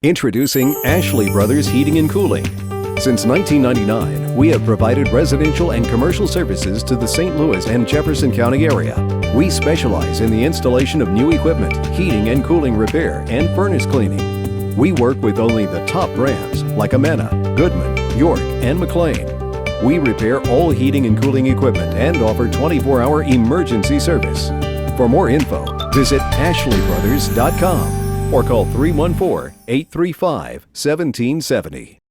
Introducing Ashley Brothers Heating and Cooling. Since 1999, we have provided residential and commercial services to the St. Louis and Jefferson County area. We specialize in the installation of new equipment, heating and cooling repair, and furnace cleaning. We work with only the top brands like Amana, Goodman, York, and McLean. We repair all heating and cooling equipment and offer 24-hour emergency service. For more info, visit ashleybrothers.com or call 314-835-1770.